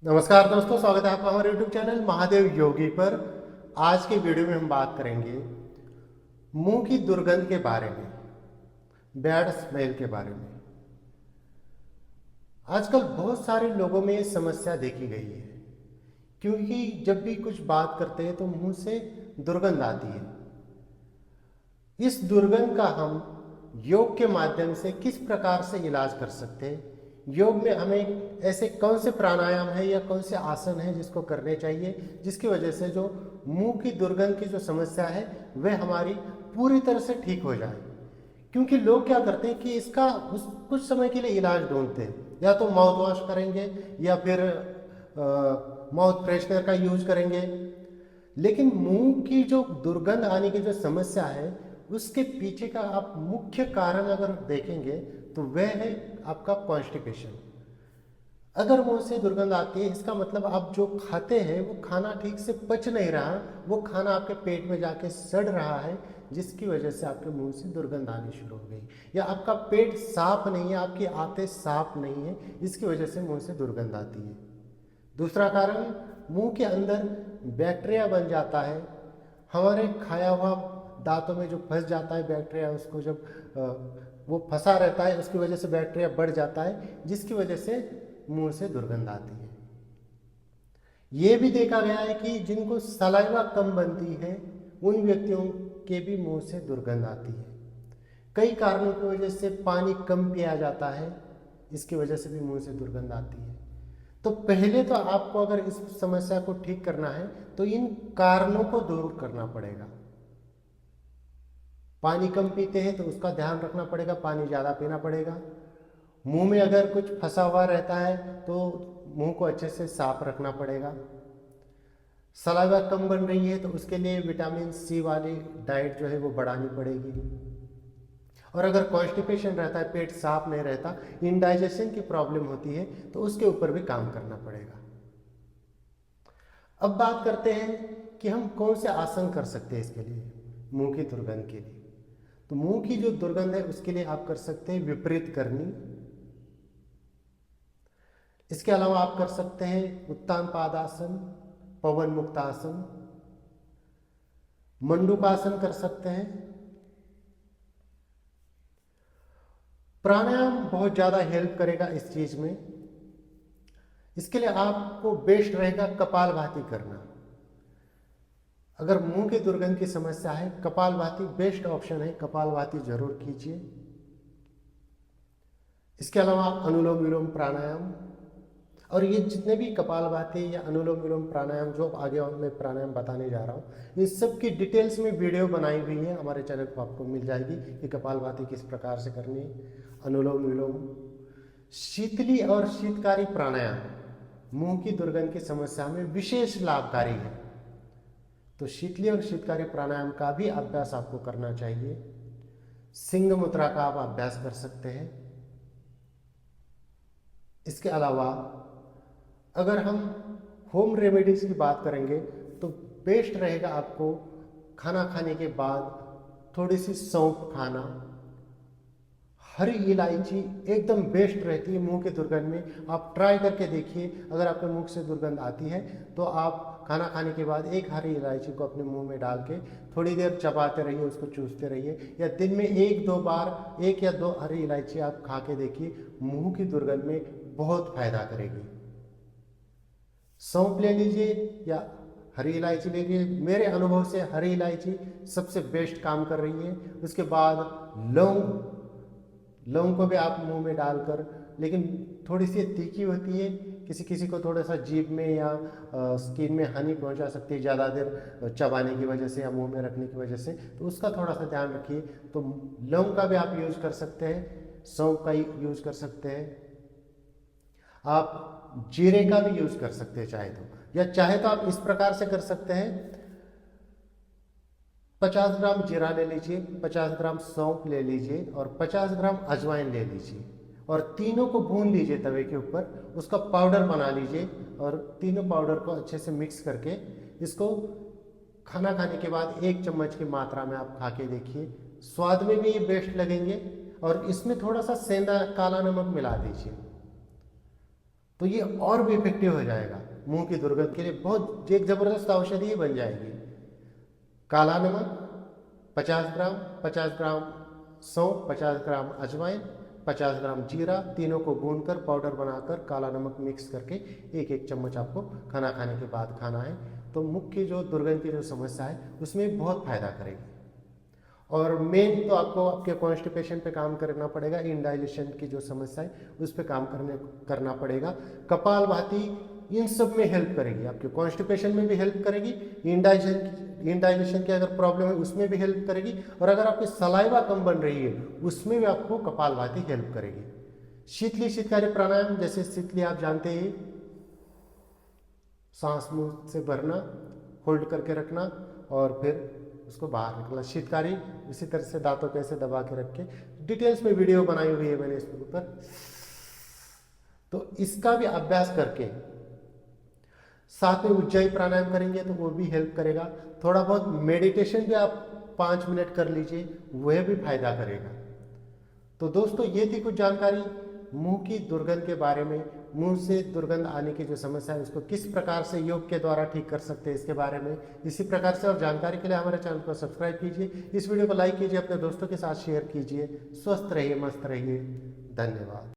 नमस्कार दोस्तों, स्वागत है आपका हमारे YouTube चैनल महादेव योगी पर। आज के वीडियो में हम बात करेंगे मुंह की दुर्गंध के बारे में, बैड स्मेल के बारे में। आजकल बहुत सारे लोगों में ये समस्या देखी गई है, क्योंकि जब भी कुछ बात करते हैं तो मुंह से दुर्गंध आती है। इस दुर्गंध का हम योग के माध्यम से किस प्रकार से इलाज कर सकते हैं, योग में हमें ऐसे कौन से प्राणायाम है या कौन से आसन है जिसको करने चाहिए, जिसकी वजह से जो मुंह की दुर्गंध की जो समस्या है वह हमारी पूरी तरह से ठीक हो जाए। क्योंकि लोग क्या करते हैं कि इसका कुछ समय के लिए इलाज ढूंढते हैं, या तो माउथ वॉश करेंगे या फिर माउथ फ्रेशनर का यूज करेंगे। लेकिन मुंह की जो दुर्गंध आने की जो समस्या है उसके पीछे का आप मुख्य कारण अगर देखेंगे तो वह है आपका कॉन्स्टिपेशन। अगर मुंह से दुर्गंध आती है, इसका मतलब आप जो खाते हैं वो खाना ठीक से पच नहीं रहा, वो खाना आपके पेट में जाके सड़ रहा है, जिसकी वजह से आपके मुंह से दुर्गंध आनी शुरू हो गई। या आपका पेट साफ नहीं है, आपकी आंतें साफ नहीं है, इसकी वजह से मुंह से दुर्गंध आती है। दूसरा कारण, मुंह के अंदर बैक्टीरिया बन जाता है। हमारे खाया हुआ दांतों में जो फंस जाता है बैक्टीरिया, उसको जब वो फंसा रहता है उसकी वजह से बैक्टीरिया बढ़ जाता है, जिसकी वजह से मुंह से दुर्गंध आती है। ये भी देखा गया है कि जिनको सलाइवा कम बनती है उन व्यक्तियों के भी मुंह से दुर्गंध आती है। कई कारणों की वजह से पानी कम पिया जाता है, इसकी वजह से भी मुंह से दुर्गंध आती है। तो पहले तो आपको अगर इस समस्या को ठीक करना है तो इन कारणों को दूर करना पड़ेगा। पानी कम पीते हैं तो उसका ध्यान रखना पड़ेगा, पानी ज़्यादा पीना पड़ेगा। मुंह में अगर कुछ फंसा हुआ रहता है तो मुंह को अच्छे से साफ रखना पड़ेगा। सलाइवा कम बन रही है तो उसके लिए विटामिन सी वाली डाइट जो है वो बढ़ानी पड़ेगी। और अगर कॉन्स्टिपेशन रहता है, पेट साफ नहीं रहता, इंडाइजेशन की प्रॉब्लम होती है, तो उसके ऊपर भी काम करना पड़ेगा। अब बात करते हैं कि हम कौन से आसन कर सकते हैं इसके लिए, मुंह की दुर्गंध के लिए। तो मुंह की जो दुर्गंध है उसके लिए आप कर सकते हैं विपरीत करनी। इसके अलावा आप कर सकते हैं उत्तान पादासन, पवन मुक्तासन, मंडूकासन कर सकते हैं। प्राणायाम बहुत ज़्यादा हेल्प करेगा इस चीज़ में। इसके लिए आपको बेस्ट रहेगा कपालभाति करना। अगर मुंह की दुर्गंध की समस्या है, कपालभाति बेस्ट ऑप्शन है, कपालभाति जरूर कीजिए। इसके अलावा अनुलोम विलोम प्राणायाम, और ये जितने भी कपालभाति या अनुलोम विलोम प्राणायाम जो आगे मैं प्राणायाम बताने जा रहा हूँ, इन सब की डिटेल्स में वीडियो बनाई हुई है, हमारे चैनल पर आपको मिल जाएगी कि कपालभाति किस प्रकार से करनी है, अनुलोम विलोम। शीतली और शीतकारी प्राणायाम मुंह की दुर्गंध की समस्या में विशेष लाभकारी है, तो शीतली और शीतकारी प्राणायाम का भी अभ्यास आपको करना चाहिए। सिंह मुद्रा का आप अभ्यास कर सकते हैं। इसके अलावा अगर हम होम रेमेडीज की बात करेंगे तो बेस्ट रहेगा आपको खाना खाने के बाद थोड़ी सी सौंफ खाना। हरी इलायची एकदम बेस्ट रहती है मुंह के दुर्गंध में, आप ट्राई करके देखिए। अगर आपके मुंह से दुर्गंध आती है तो आप खाना खाने के बाद एक हरी इलायची को अपने मुंह में डाल के थोड़ी देर चबाते रहिए, उसको चूसते रहिए, या दिन में एक दो बार एक या दो हरी इलायची आप खा के देखिए, मुंह की दुर्गंध में बहुत फायदा करेगी। सौंफ ले लीजिए या हरी इलायची ले लीजिए। मेरे अनुभव से हरी इलायची सबसे बेस्ट काम कर रही है। उसके बाद लौंग को भी आप मुंह में डालकर, लेकिन थोड़ी सी तीखी होती है, किसी किसी को थोड़ा सा जीभ में या स्किन में हानि पहुंचा सकती है ज़्यादा देर चबाने की वजह से या मुंह में रखने की वजह से, तो उसका थोड़ा सा ध्यान रखिए। तो लौंग का भी आप यूज कर सकते हैं, सौंफ का यूज कर सकते हैं, आप जीरे का भी यूज कर सकते हैं चाहे तो, या चाहे तो आप इस प्रकार से कर सकते हैं। 50 ग्राम जीरा ले लीजिए, 50 ग्राम सौंफ ले लीजिए और 50 ग्राम अजवाइन ले लीजिए, और तीनों को भून लीजिए तवे के ऊपर, उसका पाउडर बना लीजिए, और तीनों पाउडर को अच्छे से मिक्स करके इसको खाना खाने के बाद 1 चम्मच की मात्रा में आप खा के देखिए। स्वाद में भी ये बेस्ट लगेंगे, और इसमें थोड़ा सा सेंधा काला नमक मिला दीजिए। तो ये और भी इफेक्टिव हो जाएगा। मुंह की दुर्गंध के लिए बहुत एक ज़बरदस्त औषधि बन जाएगी। काला नमक 50 ग्राम, 50 ग्राम सौंफ, 50 ग्राम अजवाइन, 50 ग्राम जीरा, तीनों को भूनकर पाउडर बनाकर काला नमक मिक्स करके एक एक चम्मच आपको खाना खाने के बाद खाना है। तो मुख की जो दुर्गंध की जो समस्या है उसमें बहुत फायदा करेगी। और मेन तो आपको आपके कॉन्स्टिपेशन पे काम करना पड़ेगा, इनडाइजेशन की जो समस्या है उस पे काम करना पड़ेगा। कपालभाति इन सब में हेल्प करेगी, आपके कॉन्स्टिपेशन में भी हेल्प करेगी, इनडाइजेशन की अगर प्रॉब्लम है उसमें भी हेल्प करेगी, और अगर आपकी सलाइवा कम बन रही है उसमें भी आपको कपालभाति हेल्प करेगी। शीतली शीतकारी प्राणायाम, जैसे शीतली आप जानते ही, सांस मुंह से भरना, होल्ड करके रखना और फिर उसको बाहर निकलना। शीतकारी इसी तरह से दांतों पे ऐसे दबा के रख के, डिटेल्स में वीडियो बनाई हुई है मैंने इसके ऊपर। तो इसका भी अभ्यास करके साथ में उज्जाई प्राणायाम करेंगे तो वो भी हेल्प करेगा। थोड़ा बहुत मेडिटेशन भी आप 5 मिनट कर लीजिए, वह भी फायदा करेगा। तो दोस्तों ये थी कुछ जानकारी मुंह की दुर्गंध के बारे में। मुंह से दुर्गंध आने की जो समस्या है उसको किस प्रकार से योग के द्वारा ठीक कर सकते हैं इसके बारे में। इसी प्रकार से और जानकारी के लिए हमारे चैनल को सब्सक्राइब कीजिए, इस वीडियो को लाइक कीजिए, अपने दोस्तों के साथ शेयर कीजिए। स्वस्थ रहिए, मस्त रहिए। धन्यवाद।